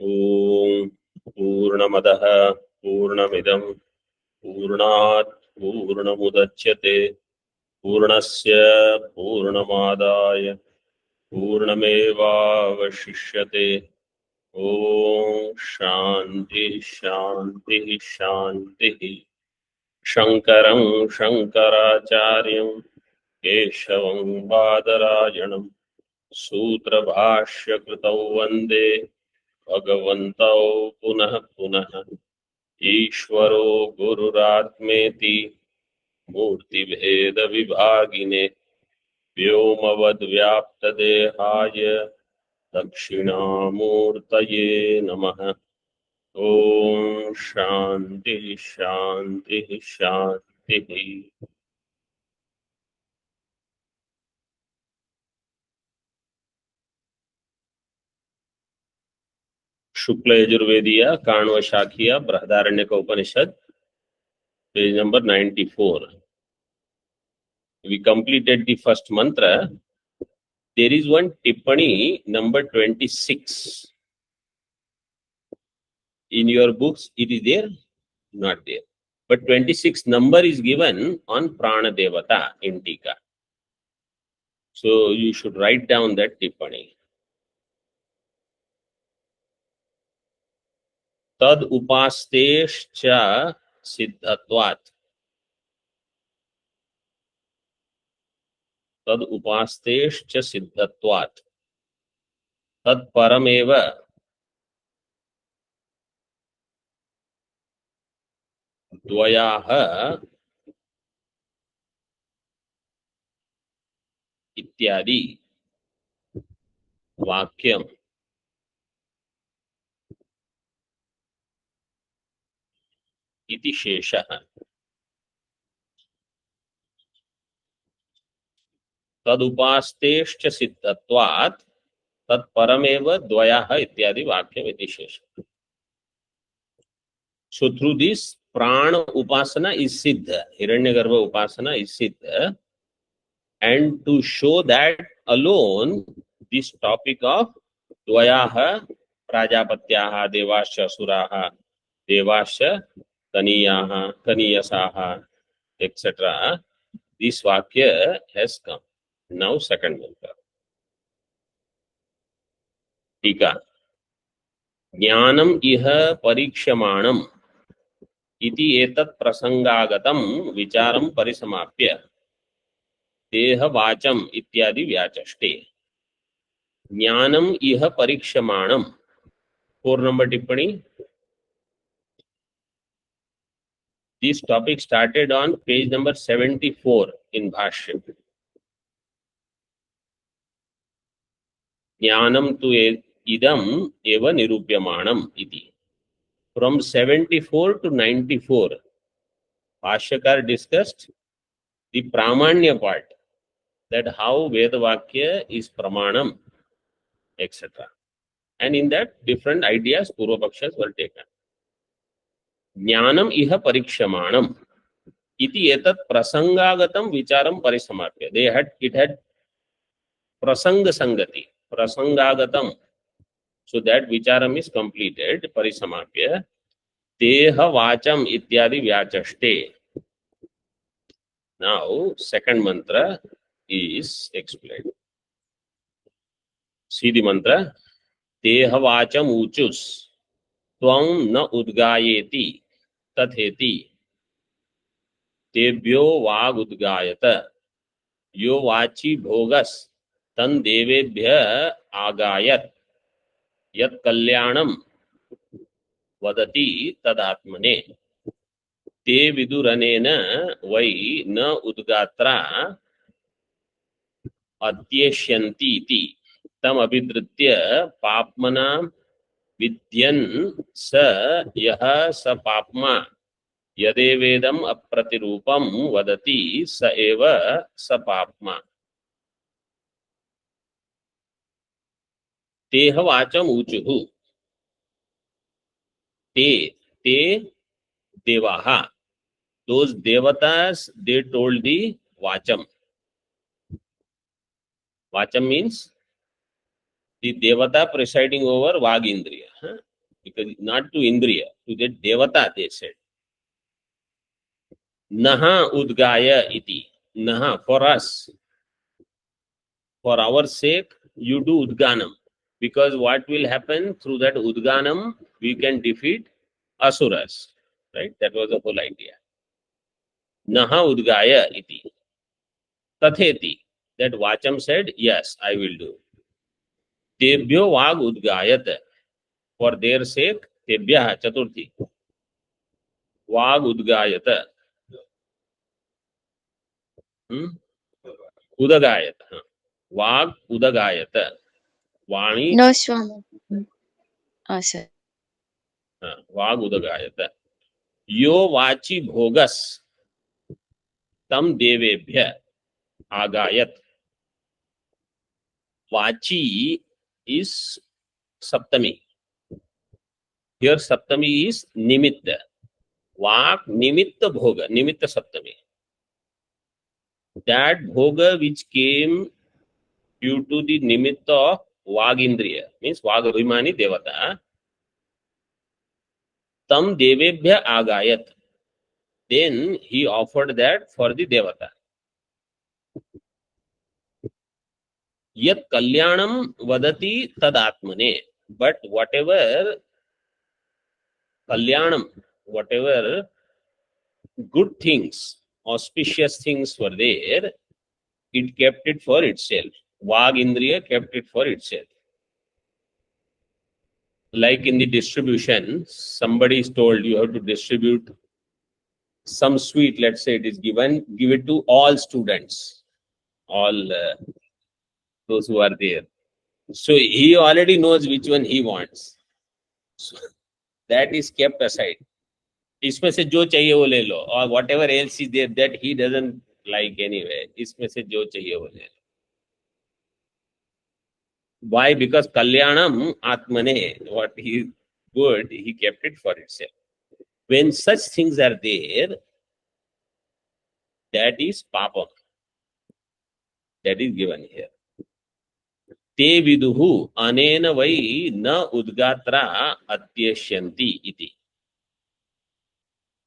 ॐ पूर्णमदः पूर्णमिदं पूर्णात् पूर्णमुदच्यते पूर्णस्य पूर्णमादाय पूर्णमेवावशिष्यते। ॐ शान्ति शान्ति शान्तिः। शङ्करं शङ्कराचार्यं केशवं बादरायणं सूत्रभाष्यकृतौ वन्दे भगवन्तौ पुनः पुनः। ईश्वरो गुरुरात्मेति मूर्तिभेदविभागिने व्योमवद्व्याप्तदेहाय दक्षिणामूर्तये नमः। ॐ शान्ति शान्ति शान्तिः। शुक्ल यजुर्वेदीय Kanva शाखीय Brihadaranyaka Upanishad page number 94. We completed the first mantra. There is one tippani number 26. In your books it is there? Not there. But 26 number is given on Prana Devata in Tika. So you should write down that tippani. Tad upastescha siddhatvat. Tad upastescha siddhatvat. Tad parameva द्वयाः इत्यादि वाक्यम इति शेषः। तदुपास्तेश्च सिद्धत्वात् तत्परमेव द्वयाः इत्यादि वाक्यम इति शेषः. So through this prana upasana is siddha, Hiranyagarbha upasana is siddha, and to show that alone this topic of dvayaha prajapatyaha devasya asuraha devasya kaniyaha kaniyasaha etc. This vakya has come. Now second mantra. Tika. ज्ञानम इह परीक्षमाणम इति एतत् प्रसंगागतम विचारम परिसमाप्य देह वाचम इत्यादि व्याचष्टे. ज्ञानम इह परीक्षमाणम 4 number टिप्पणी. This topic started on page number 74 in Bhashya. ज्ञानम तु idam eva nirupyamanam iti. From 74 to 94, Bhashyakar discussed the Pramanya part, that how Vedavakya is Pramanam, etc. And in that, different ideas, Purvapakshas were taken. Jnanam iha parikshamanam iti etat prasangagatam vicharam parisamapya. It had prasanga sangati, prasangagatam. So that vicharam is completed, parisamapya. Deha vacham ityadi vyachaste. Now, second mantra is explained. See the mantra. Deha vacham uchus tvam na udgayeti tatheti tebhyo vag udgayata yo vachi bhogas tan devebhya agayat yat kalyanam vadati tadatmane te viduranena vai na udgatra adyeshyanti iti tam abhidritya papmana विद्यन् स यः स पाप्मा यदेवेदम अप्रतिरूपम वदति स एव स पाप्मा. Teh वाचम ऊचुः. ते देवाः. Those devatas, they told the vacham. Vacham means the devata presiding over Vag Indriya. because not to Indriya, to the Devata they said. Naha udgaya iti. Naha, for us, for our sake, you do udganam. Because what will happen through that udganam, we can defeat asuras. Right? That was the whole idea. Naha udgaya iti. Tatheti. That Vacham said, yes, I will do. Tebhyo vag udgayat. For their sake, tebhyah, chaturthi. Vag udgayat. Udagayat. Vag udagayat. Vani. No, Swami. Sir. Vag udagayat. Yo vachi bhogas tam devebhya agayat. Vachi is Saptami. Here Saptami is Nimitta. Vak Nimitta Bhoga. Nimitta Saptami. That Bhoga which came due to the Nimitta of Vagindriya, means Vagabhimani Devata, Tam Devebhya Agayat. Then he offered that for the Devata. Yat Kalyanam Vadati Tadatmane. But whatever Kalyanam, whatever good things, auspicious things were there, it kept it for itself. Vag Indriya kept it for itself. Like in the distribution, somebody is told you have to distribute some sweet, let's say it is given, give it to all students, all those who are there. So he already knows which one he wants. So that is kept aside. इसमें से जो चाहिए वो ले लो, और whatever else is there that he doesn't like anyway, इसमें से जो चाहिए वो ले लो. Why? Because Kalyanam Atmane, what he is good, he kept it for itself. When such things are there, that is Papam. That is given here. Te viduhu anena vai na udgatra atyashyanti iti.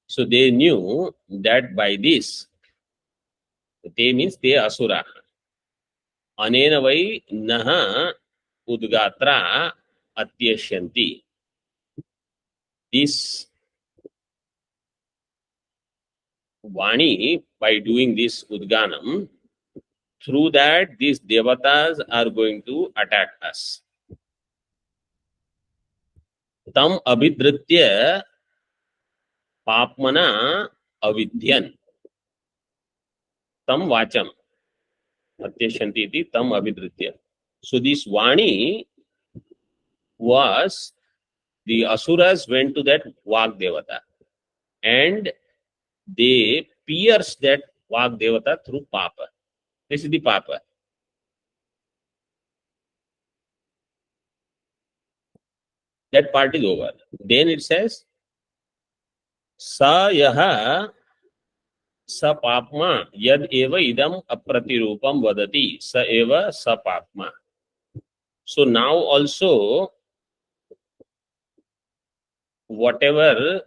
So they knew that by this, te means te asura. Anena vai naha udgatra atyashyanti. This Vani, by doing this Udganam, through that these devatas are going to attack us. Tam abhidritya papmana avidyan. Tam vacham. Atyashanti iti tam abhidritya. So this Vani was, the Asuras went to that Vag Devata and they pierced that Vag Devata through Papa. This is the Papa. That part is over. Then it says, Sa yaha sa papma yad eva idam apratirupam vadati sa eva sa papma. So now also, whatever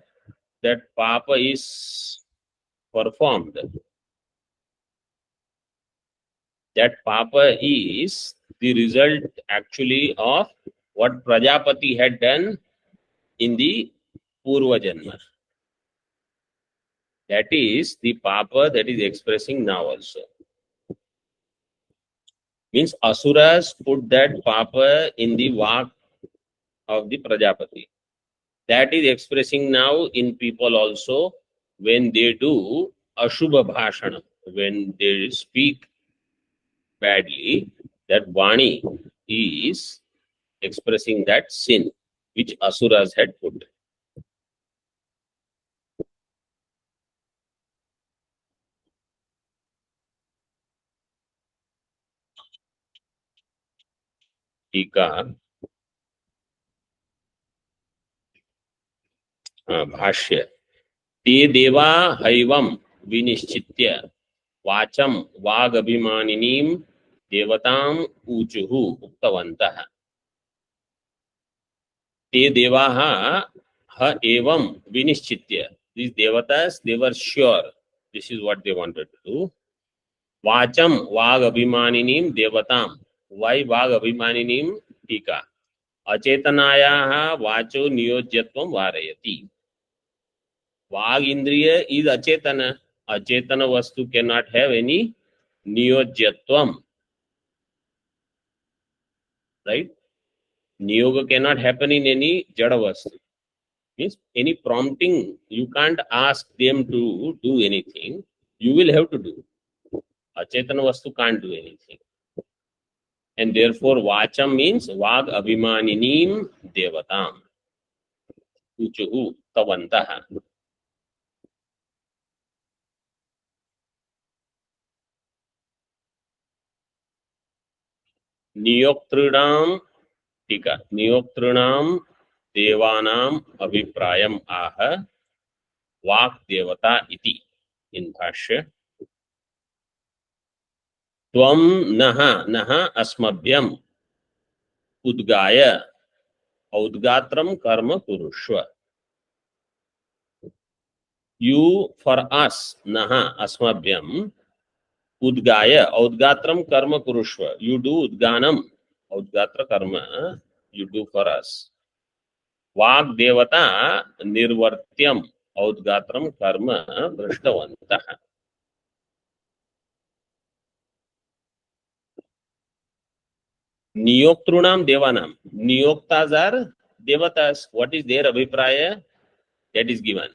that Papa is performed, that Papa is the result actually of what Prajapati had done in the Purva Janma. That is the Papa that is expressing now also. Means Asuras put that Papa in the Vak of the Prajapati. That is expressing now in people also when they do Ashubha Bhashana, when they speak badly, that Vani is expressing that sin which Asuras had put. Tika भाष्य ते देवा हैवं विनिश्चित्य वाचम वागभिमानिनीं देवताम ऊचुः उक्तवन्तः. ते देवाः ह एवं विनिश्चित्य, these devatas, they were sure, this is what they wanted to do. वाचम वाग अभिमानिनीम देवताम, why वाग अभिमानिनीम? टीका, अचेतनायाः वाचो नियोज्यत्वं वारयति. वाग इंद्रिय is अचेतन. अचेतन वस्तु cannot have any नियोज्यत्वम, right? Niyoga cannot happen in any jada vastu. Means any prompting, you can't ask them to do anything. You will have to do. Achetana vastu can't do anything. And therefore, vacham means vag abhimaninim devatam. Uchuhu tavantaha. Niyoktrinam, tika, niyoktrinam devanam abhiprayam aha vak devata iti. In bhashya, त्वं नः नः अस्मभ्यम् उद्गाय औद्गात्रम कर्म कुरुष्व. You for us, नः अस्मभ्यम् उद्गाय औद्गात्रम कर्म कुरुष्व. You do उद्गानम, औद्गात्र कर्म you do for us. वाग् देवता निर्वर्त्यम औद्गात्रम कर्म दृष्टवन्तः. नियोक्तॄणाम देवानाम, नियोक्तास are devatas. What is their abhipraya? That is given.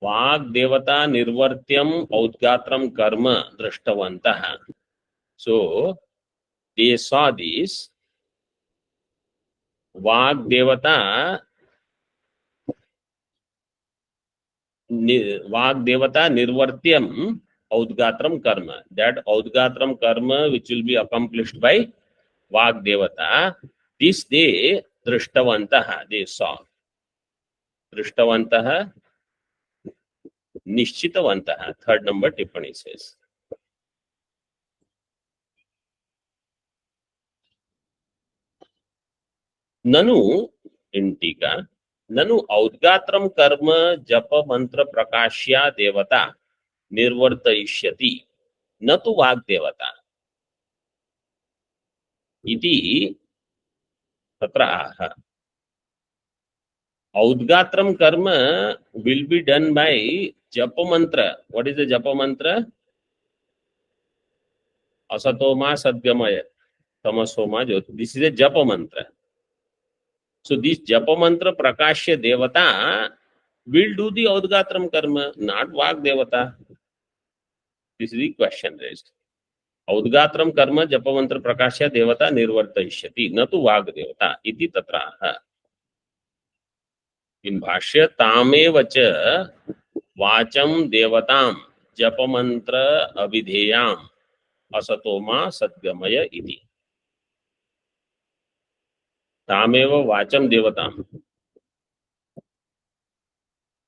वाग देवता निर्वर्त्यम औद्गात्रम कर्म दृष्टवन्तः. So they saw this. वाग देवता निर्वर्त्यम औद्गात्रम कर्म, that औद्गात्रम कर्म which will be accomplished by वाग देवता, this they दृष्टवन्तः, they saw. दृष्टवन्तः, निश्चितवन्तः. थर्ड नंबर टिप्पणी says. ननु, in टीका, ननु औद्गात्रम कर्म जप मंत्र प्रकाश्या देवता निर्वर्तयिष्यति, न तु वाग् देवता इति तत्र आह. औद्गात्रम कर्म will be done by japa mantra. What is the japa mantra? Asatoma sadgamaya tamasoma jyoti. This is a japa mantra. So this japa mantra prakashya devata will do the Audgatram karma, not Vag devata. This is the question raised. Audgatram karma japa mantra prakashya devata nirvartayishyati, na tu Vag devata iti tatraha. In bhashya tameva cha vacham devatam japa mantra avidheyam asatoma sadgamaya iti. तामेव वाचम देवताम,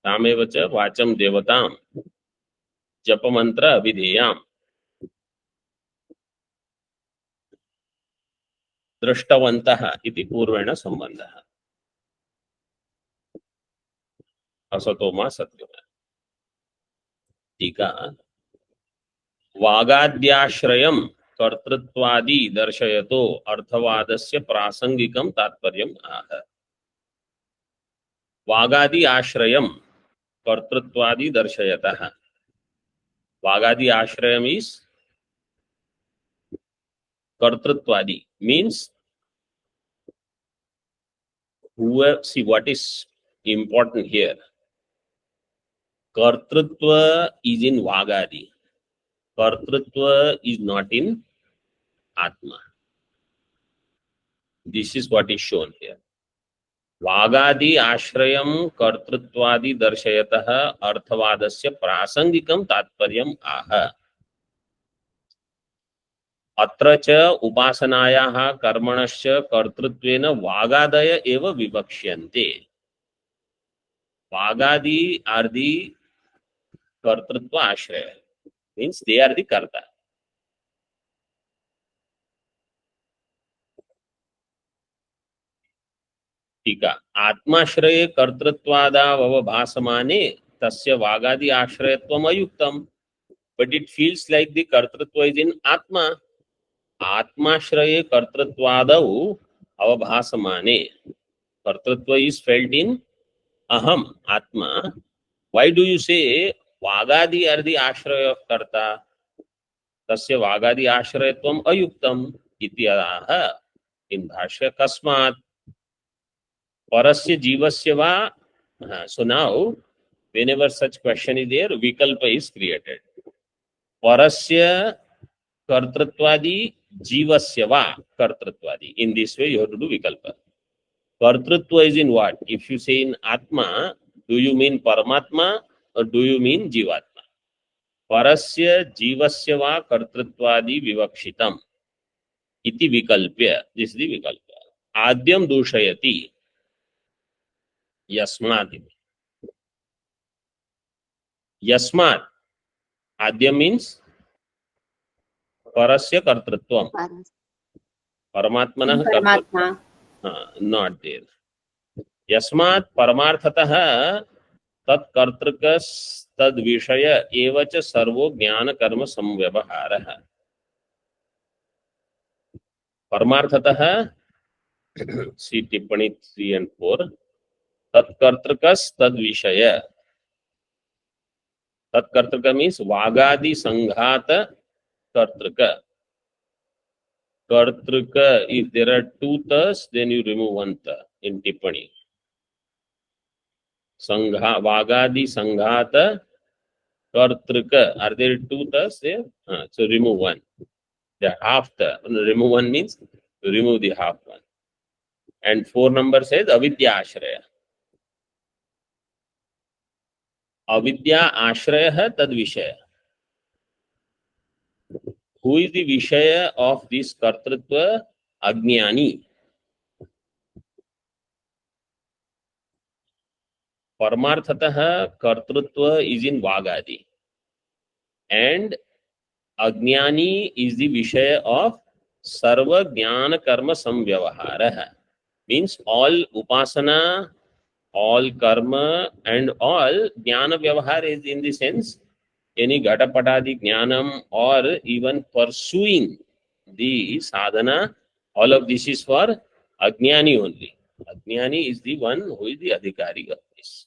तामेव च वाचम देवताम जप मंत्र अभिधेयाम दृष्टवन्तः इति पूर्वेण संबंधः. असतोमा सत्यम. टीका, वागाद्याश्रयं कर्तृत्वादि दर्शयतो अर्थवादस्य प्रासंगिकं तात्पर्यम् आह. वागादि आश्रयं कर्तृत्वादि दर्शयतः. वागादि आश्रयम is कर्तृत्वादि, means whoever, see what is important here. Kartrutva is in Vagadi. Kartrutva is not in Atma. This is what is shown here. Vagadi ashrayam kartrutvadi darshayatah arthavadasya prasangikam tatparyam aha. अत्र च उपासनायाः कर्मणश्च कर्तृत्वेन वागादय एव विवक्ष्यन्ते. वागादि are the कर्तृत्व आश्रय, means they are the कर्ता. ठीक है, आत्माश्रये कर्तृत्वादावभासमाने तस्य वागादि आश्रयत्वम अयुक्तम, but it feels like the कर्तृत्व is in atma. आत्माश्रये कर्तृत्वादौ अवभासमाने, कर्तृत्व is felt in aham, atma. Why do you say वागादि are the आश्रय of कर्ता? तस्य वागादि आश्रयत्वम अयुक्तम इति आह in भाष्य कस्मात् परस्य जीवस्य वा. So now whenever such question is there, vikalpa is created. Parasya kartruttvadi jivasya va kartruttvadi. In this way you have to do vikalpa. Kartrutva is in what? If you say in Atma, do you mean Paramatma or do you mean Jivatma? Parasya jivasya va kartruttvadi vivakshitam iti vikalpya. This is the vikalpa. Adyam dushayati yasmat. Yasmat. Adya means परस्य कर्तृत्वम, परमात्मनः कर्तृत्वम, not there. यस्मात् परमार्थतः तत्कर्तृकस् तद्विषय एव च servo ज्ञान कर्म संव्यवहारः. परमार्थतः सी टिप्पणी 3 and 4, तत्कर्तृकस् तद्विषय. तत्कर्तृक means वागादि संघात कर्तृक. Kartruka, if there are two thas, then you remove one tha in tippani. Sangha, Vagadi Sanghata Kartruka. Are there two thas there? So remove one. The half tha. Remove one means remove the half one. And 4 number says Avidya Ashraya. Avidya Ashraya tad Vishaya. Who is the Vishaya of this Kartrutva? Ajnani. Paramarthatah Kartrutva is in Vagadi. And Ajnani is the Vishaya of Sarva Jnana Karma Samvyavahara. Means all Upasana, all Karma, and all Jnana Vyavahara is in the sense any Gatapatadi Jnanam or even pursuing the sadhana, all of this is for Ajnani only. Ajnani is the one who is the Adhikari of this.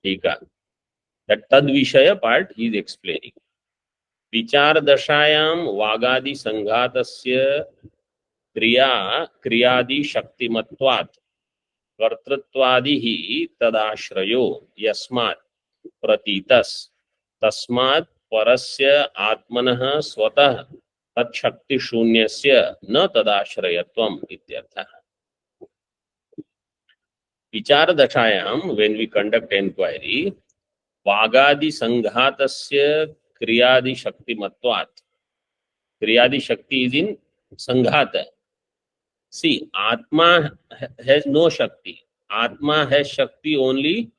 Tika. That Tad Vishaya part he is explaining. Vichar Dashayam Vagadi Sanghatasya Kriya Kriyadi Shaktimatvat Kartrutvadihi Tadashrayo Yasmat Pratitas Tasmat Parasya Atmanah Swatah Tat Shakti Shunyasya Na Tadashrayatvam Ityartha. Vichar Dashayam, when we conduct enquiry, Vagadi Sanghatasya Kriyadi Shaktimatvat. Kriyadi Shakti is in Sanghata. See, Atma has no Shakti. Atma has Shakti only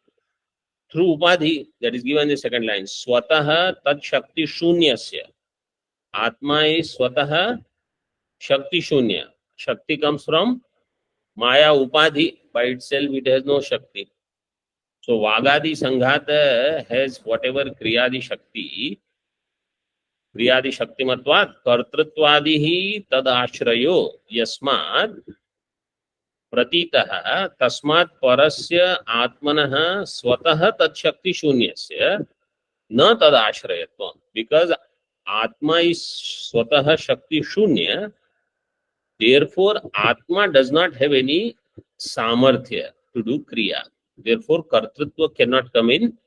through Upadhi. That is given in the second line. Swataha Tat Shakti Shunyasya. Atma is Swataha Shakti Shunya. Shakti comes from Maya Upadhi. By itself, it has no Shakti. So, Vagadi Sanghata has whatever Kriyadi Shakti. Kriyadi Shakti Matvat Kartrutvadihi Tad Ashrayo Yasmat Pratitah Tasmat Parasya Atmanah Swatah Tat Shakti Shunyasya Na Tad Ashrayatvam. Because Atma is Swatah Shakti Shunya, therefore Atma does not have any Samarthya to do Kriya. Therefore Kartrutva cannot come in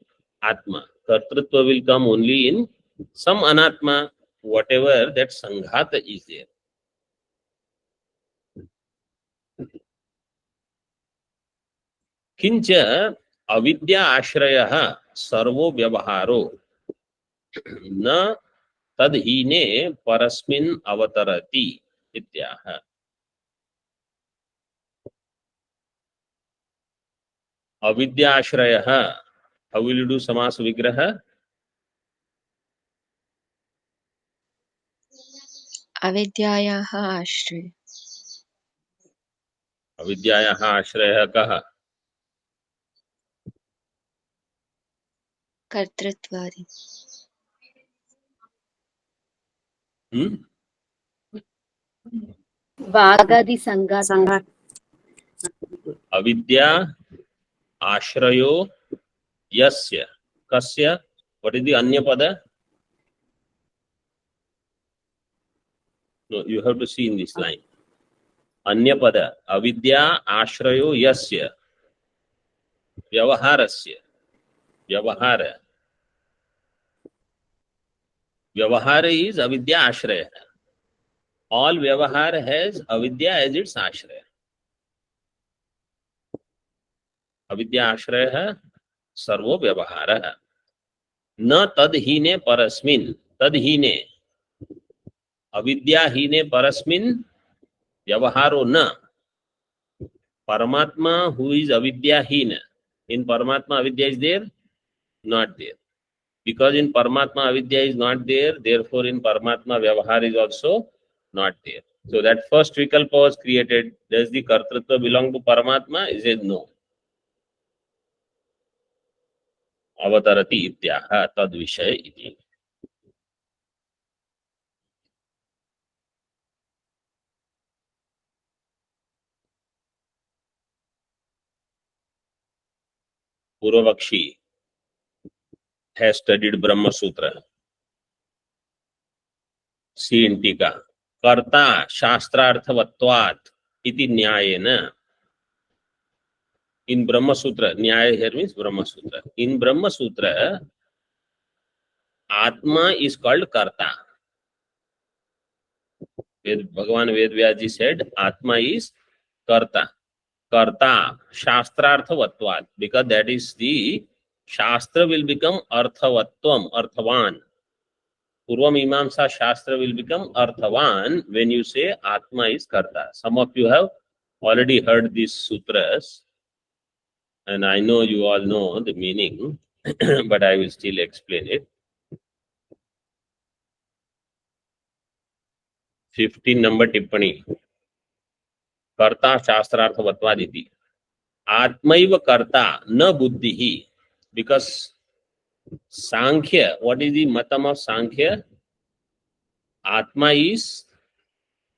Atma. Kartrutva will come only in some Anatma, whatever that Sanghata is there. किंच अविद्या आश्रयः servo व्यवहारो न तद्हीने परस्मिन् अवतरति इत्याह. अविद्या आश्रयः, how will you do समास विग्रह? अविद्यायाः आश्रय अविद्यायाः आश्रयः कः? कर्तृत्वादि वागादि संघात अविद्या आश्रयो यस्य कस्य. What is the anya pada? No, you have to see in this line. Anya pada. Avidya ashrayo yasya. Vyavaharasya. Vyavahara. Vyavahara is avidya ashraya. All vyavahara has avidya as its ashraya. Avidya ashraya sarvo vyavahara. न तदहीने परस्मिन. तदहीने अविद्याहीने परस्मिन व्यवहारो न. Paramatma who is avidyahina. In Paramatma avidya is there? Not there. Because in Paramatma avidya is not there, therefore in Paramatma vyavahar is also not there. So that first vikalpa was created. Does the kartritva belong to Paramatma? He says no. Avatarati ityaha tad vishaya iti. Purvakshi has studied Brahma Sutra. See in Tika. Karta shastrarthavatvat iti nyayena. In Brahma Sutra, Nyaya here means Brahma Sutra. In Brahma Sutra, Atma is called Karta. Bhagavan Vedvyaji said, Atma is Karta. Karta, Shastrarthavatvat. Because that is the Shastra will become Arthavatvam, Arthavan. Purva Mimamsa Shastra will become Arthavan when you say Atma is Karta. Some of you have already heard these sutras, and I know you all know the meaning, but I will still explain it. 15 number tippani. Karta Shastrarthavatvad. Atmaiva Karta na buddhihi. Because Sankhya, what is the matam of Sankhya? Atma is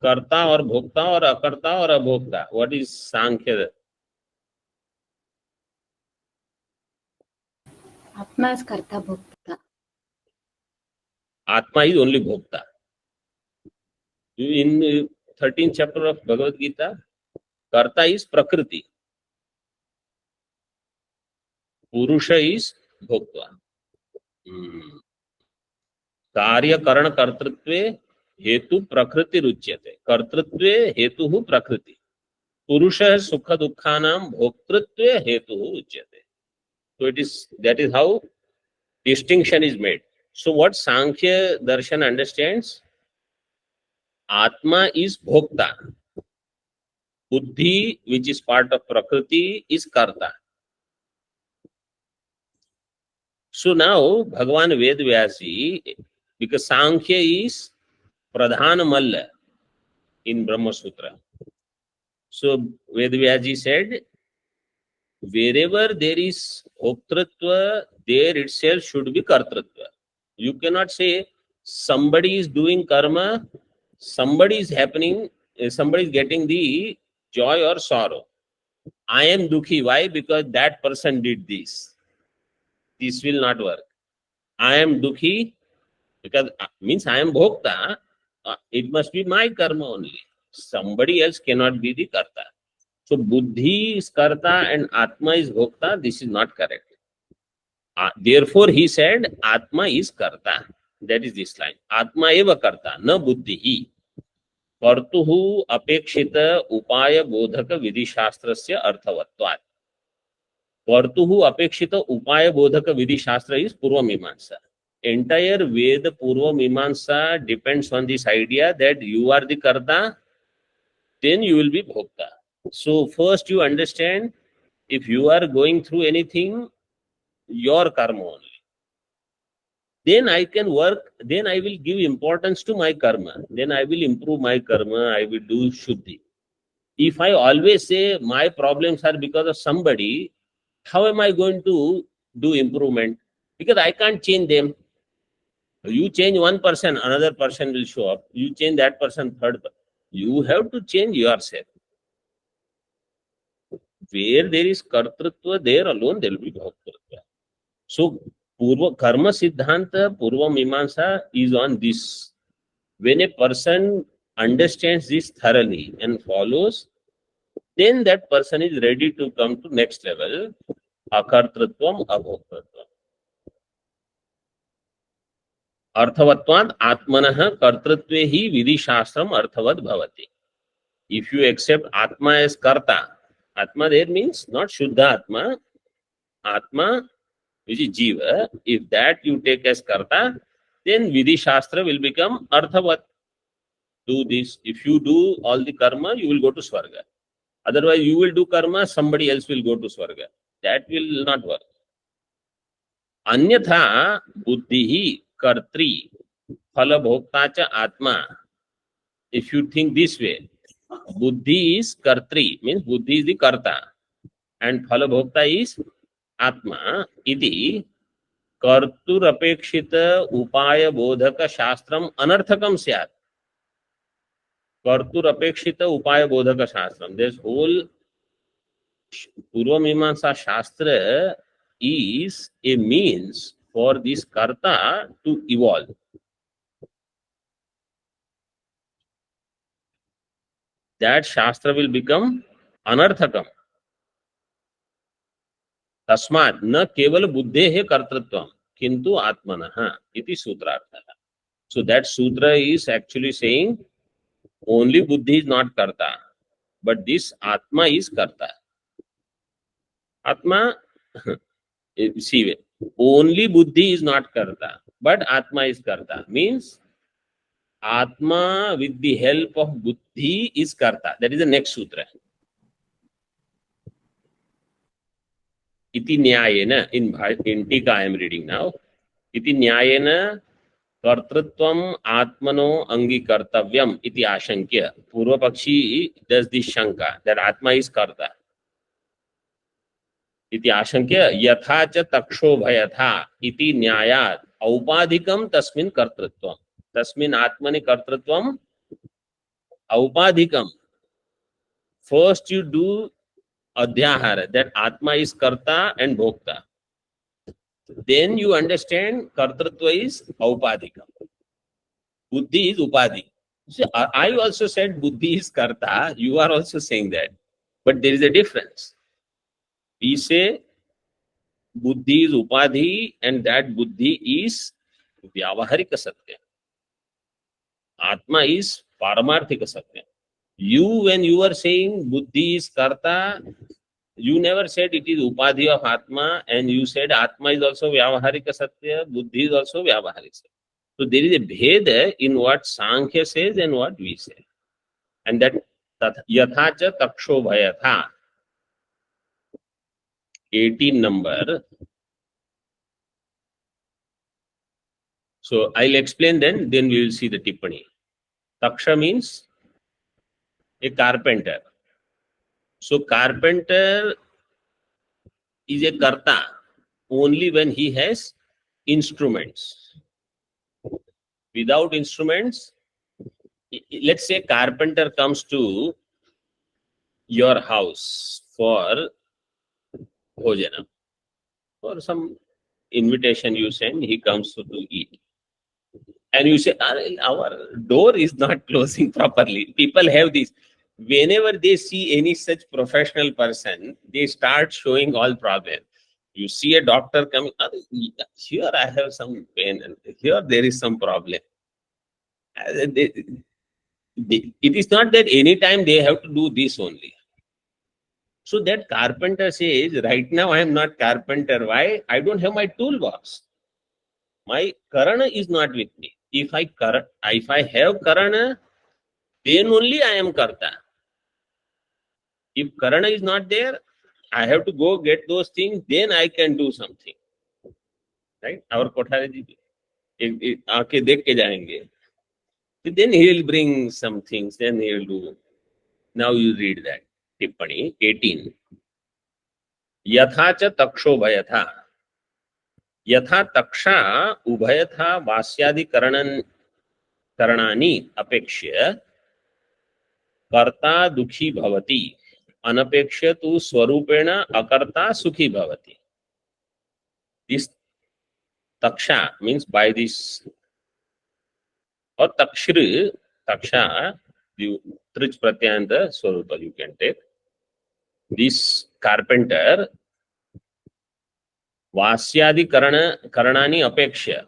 Karta or Bhokta or Akarta or Abhokta. What is Sankhya? आत्मा is कर्ता भोक्ता. Atma is only Bhokta. In 13th chapter of Bhagavad Gita, Karta is Prakriti. Purusha is Bhokta. कार्य करण कर्तृत्वे हेतु प्रकृति रुच्यते. कर्तृत्वे हेतु प्रकृति. पुरुष सुख दुखानां भोक्तृत्वे हेतु उच्यते. So it is, that is how distinction is made. So what Sankhya Darshan understands, Atma is Bhokta. Buddhi, which is part of Prakriti, is Karta. So now Bhagavan Vedvyasi, because Sankhya is Pradhana Malla in Brahma Sutra. So Vedvyasi said, wherever there is Bhoktritva, there itself should be Kartritva. You cannot say somebody is doing karma, somebody is happening, somebody is getting the joy or sorrow. I am dukhi. Why? Because that person did this. This will not work. I am dukhi because means I am bhokta. It must be my karma only. Somebody else cannot be the karta. So buddhi is karta and atma is bhokta. This is not correct. Therefore he said atma is karta. That is this line. Atma eva karta, na buddhi. कर्तुः अपेक्षित उपाय बोधक विधि शास्त्रस्य अर्थवत्वात्. कर्तुः अपेक्षित उपाय बोधक विधि शास्त्र is पूर्व मीमांसा. Entire Veda Purva Mimamsa depends on this idea that you are the karta, then you will be bhokta. So first you understand, if you are going through anything, your karma only. then I can work, then I will give importance to my karma, then I will improve my karma, I will do Shuddhi. If I always say my problems are because of somebody, how am I going to do improvement? Because I can't change them. You change one person, another person will show up. You change that person, third person. You have to change yourself. Where there is kartrutva, there alone there will be bhoktrutva. So, Purva Karma Siddhanta, Purva Mimamsa is on this. When a person understands this thoroughly and follows, then that person is ready to come to next level, akartrutvam, abhoktrutvam. Arthavatvad atmanah kartrutve hi vidishastram arthavad bhavati. If you accept Atma as Karta, Atma there means not Shuddha Atma, Atma which is Jiva, if that you take as Karta, then Vidhi Shastra will become Arthavat. Do this. If you do all the karma, you will go to Swarga. Otherwise, you will do karma, somebody else will go to Swarga. That will not work. Anyatha buddhihi kartri phala bhokta cha atma. If you think this way, buddhi is kartri, means buddhi is the karta, and phala bhokta is atma. Iti karturapekshita upaya bodhaka shastram anarthakam syat. Karturapekshita upaya bodhaka shastram. This whole Purva Mimamsa Shastra is a means for this karta to evolve. That Shastra will become anarthakam. Tasmat na keval buddhehe kartritvam kintu atmanah iti sutrartha. So that sutra is actually saying only buddhi is not karta, but this atma is karta. Atma, see, only buddhi is not karta, but atma is karta. Means atma with the help of buddhi is karta. That is the next sutra. Iti nyayena, in Tika I am reading now. Iti nyayena kartrutvam atmano angikartavyam iti ashankya. Purva Pakshi does this shanka that atma is karta. इति आशंक्य यथा च तक्षोभयथा इति न्यायात् औपाधिकम तस्मिन् कर्तृत्वम. तस्मिन् आत्मनि कर्तृत्वम औपाधिकम. First you do adhyahara, that atma is karta and bhokta. Then you understand kartritva is aupadhikam. Buddhi is upadhi. So I also said buddhi is karta. You are also saying that. But there is a difference. We say buddhi is upadhi and that buddhi is vyavaharika satya. Atma is paramarthika satya. You, when you were saying buddhi is karta, you never said it is upadhi of atma, and you said atma is also vyavaharika satya, buddhi is also vyavaharika satya. So there is a bheda in what Sankhya says and what we say. And that yatha cha takshobhayatha, 18 number. So I'll explain then we will see the tippani. Taksha means a carpenter. So carpenter is a karta only when he has instruments. Without instruments, let's say carpenter comes to your house for bhojana, for some invitation you send, he comes to eat. And you say, our door is not closing properly. People have this. Whenever they see any such professional person, they start showing all problems. You see a doctor coming, here I have some pain, and here there is some problem. It is not that any time they have to do this only. So that carpenter says, right now I am not carpenter. Why? I don't have my toolbox. My karana is not with me. If I have karana, then only I am karta. If karana is not there, I have to go get those things, then I can do something. Right? Our Kothari ji. आके देख के जाएंगे. Then he will bring some things, then he will do. Now you read that. टिप्पणी 18. यथा च तक्षोभयथा. यथा तक्षा उभयथा वास्यादि करणानि अपेक्ष्य कर्ता दुखी भवति, अनपेक्ष्य तु स्वरूपेण अकर्ता सुखी भवति. This taksha means by this, or taksha, the trich pratyanta swarupa you can take. This carpenter, vasyadi karanani apeksha.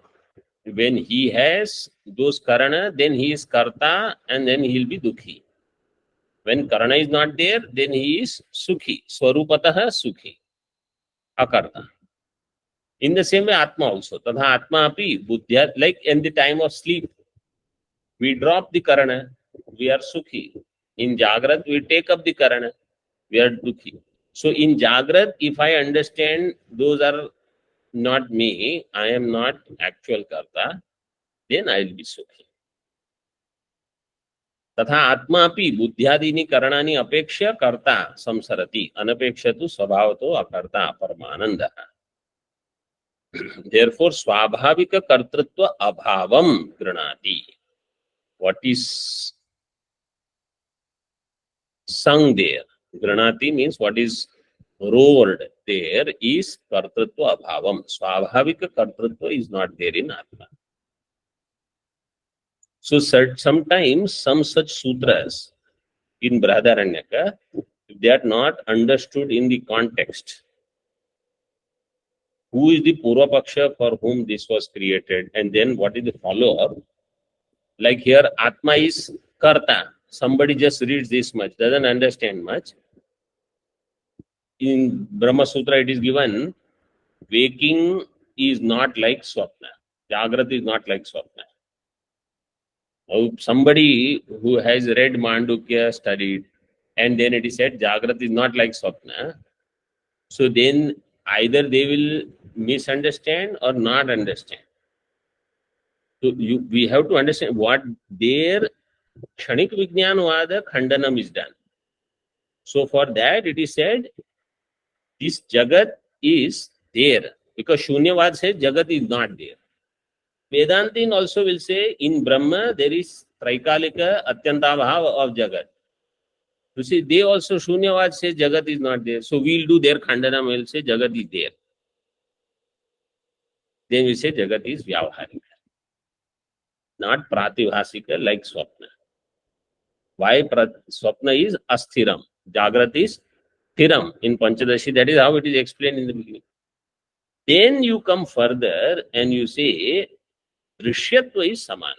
When he has those karana, then he is karta and then he will be dukhi. When karana is not there, then he is sukhi. Swarupatah sukhi. Akarta. In the same way, Atma also. Tadha Atma api buddhya, like in the time of sleep, we drop the karana, we are sukhi. In Jagrat, we take up the karana, we are dukhi. So in Jagrat, if I understand those are not me, I am not actual karta, then I will be sukhi. तथा आत्मा अपि बुद्ध्यादीनि करणानि अपेक्ष्य कर्ता संसरति, अनपेक्ष्य तु स्वभावतो अकर्ता परमानंदः. Therefore स्वाभाविक कर्तृत्व अभावम गृणाति. What is sung there, granati means what is rolled there is kartrutva abhavam. Swabhavika kartrutva is not there in Atma. So sometimes some such sutras in Brahadaranyaka, if they are not understood in the context, who is the Purva-paksha for whom this was created, and then what is the follow-up, like here Atma is karta. Somebody just reads this much, doesn't understand much. In Brahma Sutra it is given, waking is not like Swapna. Jagrat is not like Swapna. Now, somebody who has read Mandukya, studied, and then it is said Jagrat is not like Swapna. So then either they will misunderstand or not understand. So we have to understand what their Kshanik Vijnanvada Khandanam is done. So for that it is said, this Jagat is there. Because Shunyavad says Jagat is not there. Vedantin also will say, in Brahma there is Traikalika Atyantabhava of Jagat. You see, they also, Shunyavad says Jagat is not there. So we'll do their Khandanam, we'll say Jagat is there. Then we say Jagat is Vyavaharika. Not Prativhasika like Swapna. Why Swapna is Asthiram? Jagrat is Thiram in Panchadashi. That is how it is explained in the beginning. Then you come further and you say Drishyatva is Samana.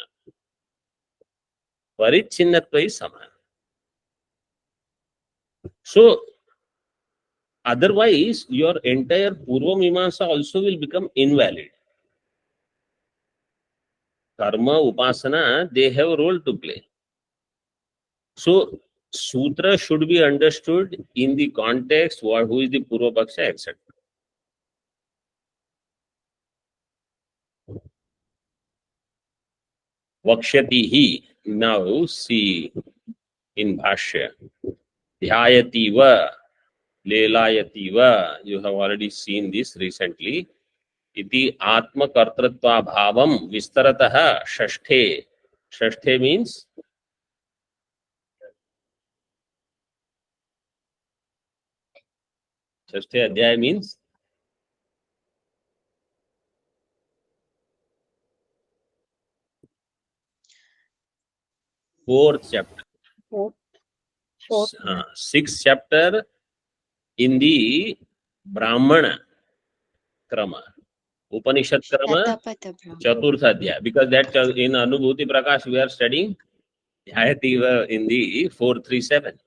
Parichinnatva is Samana. So otherwise your entire Purva Mimamsa also will become invalid. Karma, Upasana, they have a role to play. So Sutra should be understood in the context, who is the Purva Paksha, etc. Vakshyati. Now see in Bhashya. Dhyayati va, lelayati va. You have already seen this recently. Iti atma kartritva bhavam vistarataha shashthe. Shashthe means Shashthe Adhyaya means fourth chapter. Fourth. Sixth chapter in the Brahmana Krama. Upanishad Krama, Shatapatha Brahma. Chaturtha Adhyaya. Because that in Anubhuti Prakash we are studying Dhyayati in the 437.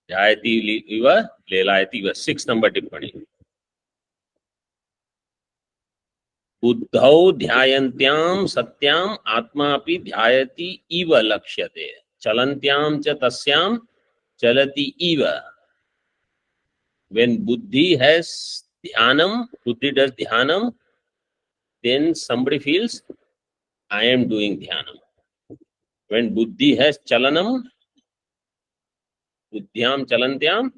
Dhyayati iva, lelayati iva. 6 number tippani. बुद्धौ ध्यायन्त्याम सत्याम आत्मापि ध्यायति इव लक्ष्यते चलन्त्याम च तस्याम चलति इव. When buddhi has dhyanam, buddhi does dhyanam, then somebody feels I am doing dhyanam. When buddhi has chalanam, buddhyam chalantyam,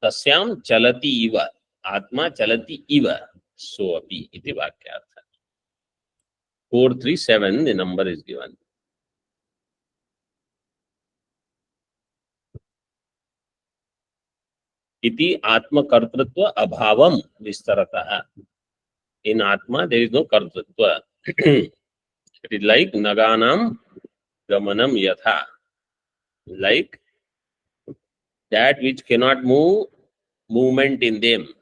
tasyam chalati iva, atma chalati iva, so api iti vakyartha. 437, the number is given. Iti atma kartritva abhavam vistarataha. In atma there is no kartritva. It is like naganam gamanam yatha. Like that which cannot move, movement in them.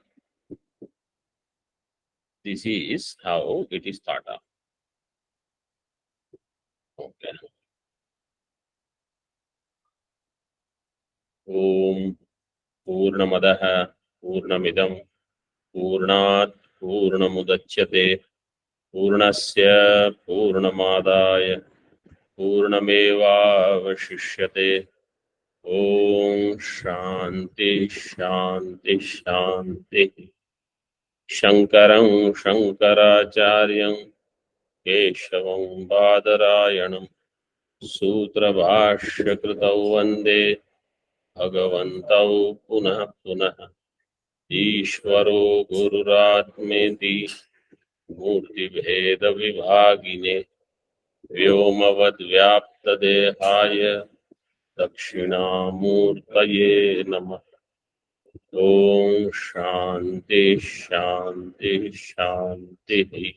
This is how it is thought of. Okay. Om Purnamadaha Purnamidam Purnat Purnamudachyate Purnasya Purnamadaya Purnamevavashishyate. Om Shanti Shanti Shanti. Shankaram Shankaracharyam Keshavam Badarayanam Sutrabhashyakritau Vande Bhagavantau Punah Punah. Ishvaro Gururatmeti Murti Bheda Vibhagine Vyomavad Vyapta Dehaya Dakshinamurtaye Namah. Om Shanti Shanti Shanti.